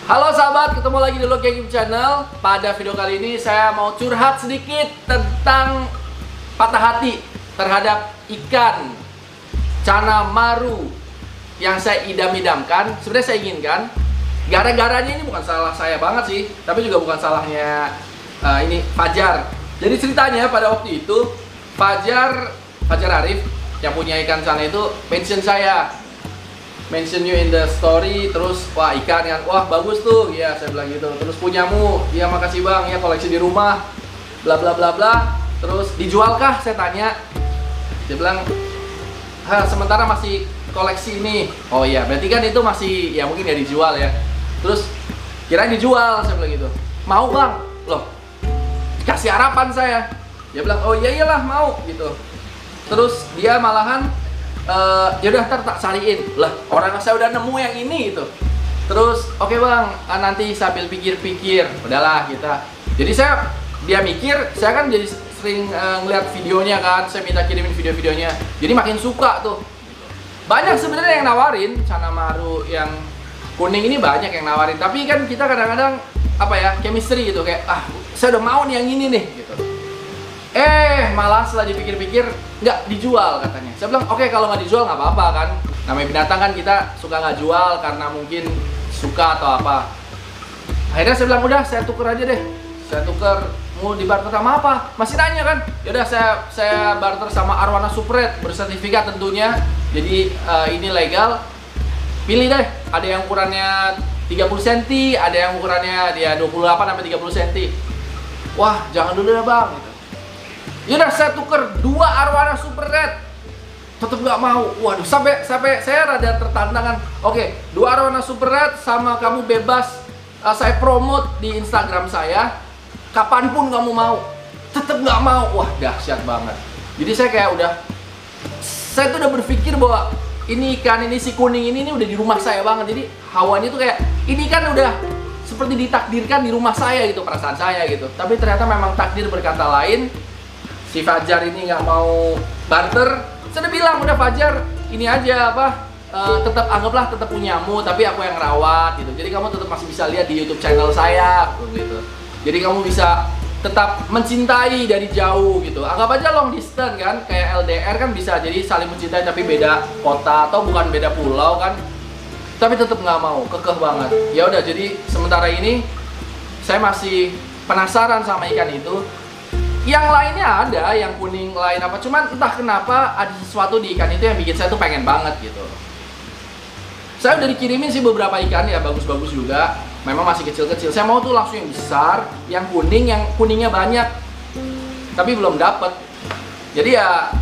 Halo sahabat, ketemu lagi di Loki Game Channel. Pada video kali ini saya mau curhat sedikit tentang patah hati terhadap ikan Cana Maru yang saya idam-idamkan. Sebenarnya saya inginkan. Gara-garanya ini bukan salah saya banget sih, tapi juga bukan salahnya ini Fajar. Jadi ceritanya pada waktu itu Fajar Arif yang punya ikan Cana itu mention saya, mention you in the story, terus wah ikan kan, wah bagus tuh, ya saya bilang gitu. Terus punyamu, ya makasih bang, ya koleksi di rumah, bla bla bla bla. Terus dijualkah? Saya tanya. Dia bilang, sementara masih koleksi ini. Oh iya, berarti kan itu masih ya mungkin ya dijual ya. Terus kira dijual, saya bilang gitu. Mau bang, loh kasih harapan saya. Dia bilang, oh iya iyalah mau gitu. Terus dia malahan yaudah ntar tak cariin lah, orang saya udah nemu yang ini gitu. Terus oke bang, nanti sambil pikir-pikir, udahlah kita. Jadi dia mikir, saya kan jadi sering ngeliat videonya kan, saya minta kirimin video-videonya. Jadi makin suka tuh. Banyak sebenarnya yang nawarin Cana Maru yang kuning ini, banyak yang nawarin. Tapi kan kita kadang-kadang apa ya, chemistry gitu, kayak saya udah mau nih yang ini nih gitu. Malah setelah dipikir-pikir nggak dijual katanya. Saya bilang oke, kalau nggak dijual nggak apa-apa kan. Namanya binatang kan, kita suka nggak jual karena mungkin suka atau apa. Akhirnya saya bilang udah, saya tuker aja deh. Saya tuker, mau dibarter sama apa? Masih nanya kan? Yaudah saya barter sama Arowana Super Red bersertifikat tentunya. Jadi ini legal. Pilih deh. Ada yang ukurannya 30 cm, ada yang ukurannya dia 28 sampai 30 cm. Wah, jangan dulu ya bang. Gitu. Yaudah saya tuker 2 Arowana Super Red, tetep nggak mau. Waduh, sampai saya rada tertantang kan. Oke, 2 Arowana Super Red sama kamu bebas, saya promote di Instagram saya, kapanpun kamu mau. Tetep nggak mau. Wah dahsyat banget. Jadi saya tuh udah berpikir bahwa ini ikan ini, si kuning ini udah di rumah saya banget. Jadi hawanya tuh kayak ini kan udah seperti ditakdirkan di rumah saya gitu, perasaan saya gitu. Tapi ternyata memang takdir berkata lain. Si Fajar ini nggak mau barter. Saya udah bilang, udah Fajar ini aja tetap anggaplah tetap punyamu, tapi aku yang rawat gitu. Jadi kamu tetap masih bisa lihat di YouTube channel saya gitu. Jadi kamu bisa tetap mencintai dari jauh gitu. Anggap aja long distance kan, kayak LDR kan bisa jadi saling mencintai tapi beda kota atau bukan beda pulau kan. Tapi tetap nggak mau, kekeh banget. Ya udah, jadi sementara ini saya masih penasaran sama ikan itu. Yang lainnya ada, yang kuning lain apa, cuman entah kenapa ada sesuatu di ikan itu yang bikin saya tuh pengen banget gitu. Saya udah dikirimin sih beberapa ikan ya, bagus-bagus juga. Memang masih kecil-kecil. Saya mau tuh langsung yang besar, yang kuningnya banyak. Tapi belum dapet. Jadi ya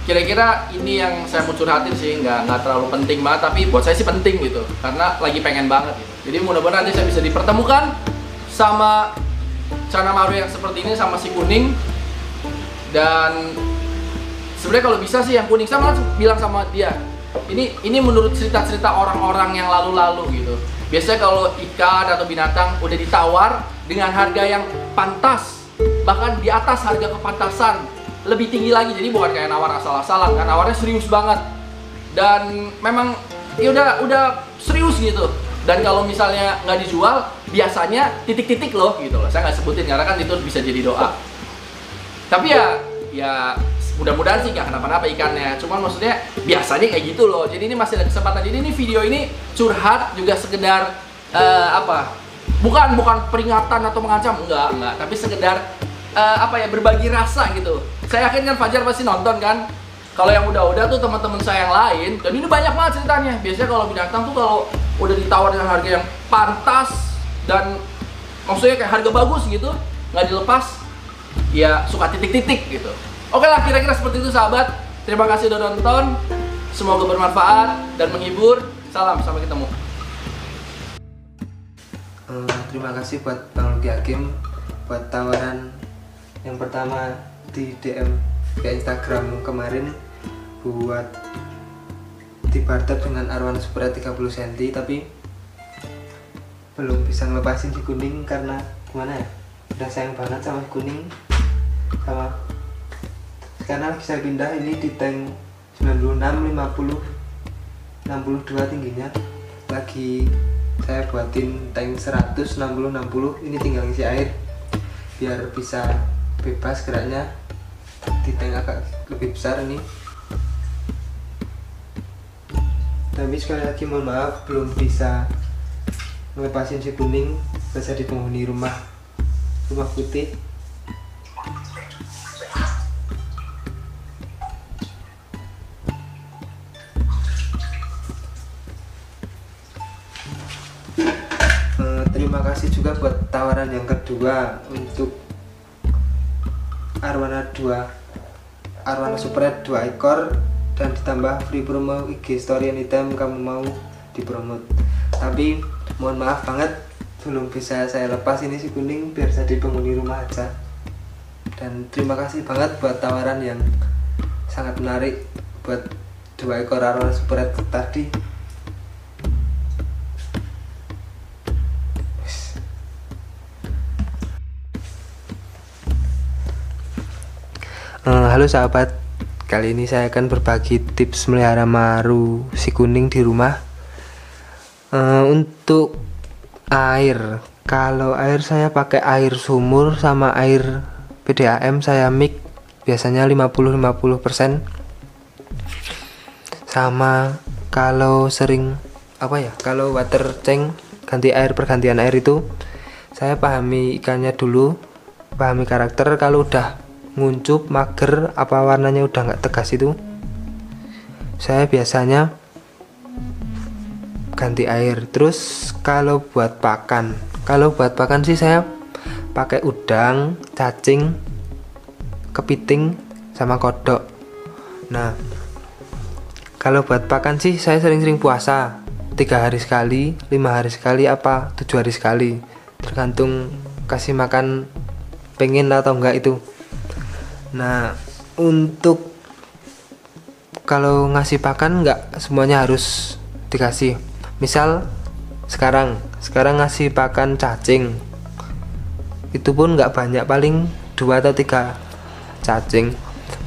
kira-kira ini yang saya mau curhatin sih, nggak terlalu penting banget, tapi buat saya sih penting gitu. Karena lagi pengen banget gitu. Jadi mudah-mudahan nanti saya bisa dipertemukan sama Cana Maru yang seperti ini sama si kuning. Dan sebenarnya kalau bisa sih yang kuning, saya malah bilang sama dia, ini menurut cerita-cerita orang-orang yang lalu-lalu gitu. Biasanya kalau ikan atau binatang udah ditawar dengan harga yang pantas, bahkan di atas harga kepantasan, lebih tinggi lagi. Jadi bukan kayak nawar asal-asalan kan, nawarnya serius banget. Dan memang ya udah serius gitu. Dan kalau misalnya nggak dijual, biasanya titik-titik loh gitu loh. Saya nggak sebutin karena kan itu bisa jadi doa. Tapi ya mudah-mudahan sih nggak kenapa-napa ikannya. Cuman maksudnya biasanya kayak gitu loh. Jadi ini masih ada kesempatan. Jadi ini video ini curhat juga sekedar bukan peringatan atau mengancam, enggak. Tapi sekedar berbagi rasa gitu. Saya yakin kan Fajar pasti nonton kan. Kalau yang udah tuh teman-teman saya yang lain, dan ini banyak banget ceritanya. Biasanya kalau binatang tuh kalau udah ditawar dengan harga yang pantas dan maksudnya kayak harga bagus gitu, nggak dilepas, ya suka titik-titik gitu. Oke lah, kira-kira seperti itu sahabat. Terima kasih udah nonton. Semoga bermanfaat dan menghibur. Salam, sampai ketemu. Terima kasih buat Bang Loki Hakim buat tawaran yang pertama di DM ke Instagram kemarin buat dibarter dengan Arowana Super Red 30 cm, tapi belum bisa ngelepasin si kuning karena gimana ya, udah sayang banget sama si kuning. Sama sekarang lagi saya pindah ini di tank 96, 50, 62 tingginya, lagi saya buatin tank 160-60, ini tinggal isi air biar bisa bebas geraknya. Di tank agak lebih besar ini. Tapi sekali lagi mohon maaf, belum bisa ngelepasin si kuning, bisa di penghuni rumah putih. Terima kasih juga buat tawaran yang kedua untuk Arwana Super Red 2 ekor dan ditambah free promo IG story anytime kamu mau dipromot. Tapi mohon maaf banget, belum bisa saya lepas ini si kuning, biar saya di penghuni rumah aja. Dan terima kasih banget buat tawaran yang sangat menarik buat 2 ekor Arwana Super Red tadi. Halo sahabat, kali ini saya akan berbagi tips melihara maru si kuning di rumah. Untuk air, kalau air saya pakai air sumur sama air PDAM, saya mix biasanya 50-50%. Sama kalau sering kalau water tank pergantian air itu saya pahami ikannya dulu, pahami karakter. Kalau udah nguncup, mager, apa warnanya udah nggak tegas itu, saya biasanya ganti air. Terus kalau buat pakan sih saya pakai udang, cacing, kepiting, sama kodok. Nah, kalau buat pakan sih saya sering-sering puasa 3 hari sekali, 5 hari sekali, apa 7 hari sekali, tergantung kasih makan pengen atau enggak itu. Nah, untuk kalau ngasih pakan nggak semuanya harus dikasih. Misal sekarang ngasih pakan cacing, itu pun nggak banyak, paling 2 atau 3 cacing.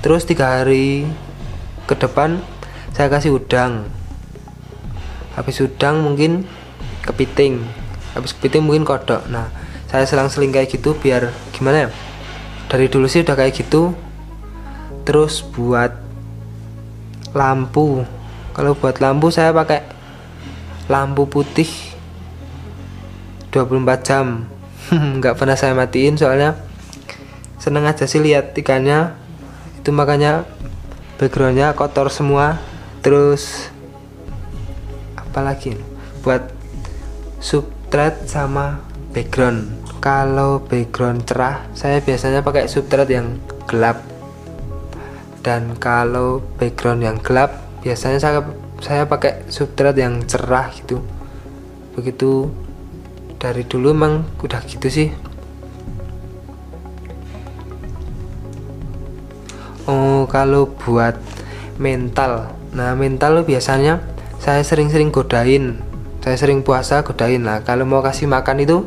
Terus 3 hari ke depan saya kasih udang, habis udang mungkin kepiting, habis kepiting mungkin kodok. Nah, saya selang-seling kayak gitu biar gimana ya, dari dulu sih udah kayak gitu. Terus buat lampu, kalau buat lampu saya pakai lampu putih 24 jam. Nggak pernah saya matiin, soalnya seneng aja sih lihat ikannya itu, makanya backgroundnya kotor semua. Terus apalagi buat substrate sama background, kalau background cerah saya biasanya pakai substrate yang gelap, dan kalau background yang gelap biasanya saya pakai substrate yang cerah gitu. Begitu dari dulu emang udah gitu sih. Oh, kalau buat mental, nah mental biasanya saya sering-sering godain, saya sering puasa godain. Nah, kalau mau kasih makan itu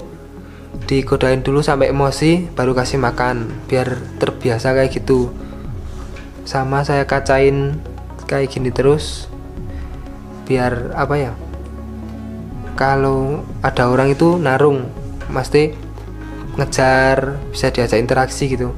digodain dulu sampai emosi baru kasih makan, biar terbiasa kayak gitu. Sama saya kacain kayak gini terus, biar kalau ada orang itu narung pasti ngejar, bisa diajak interaksi gitu.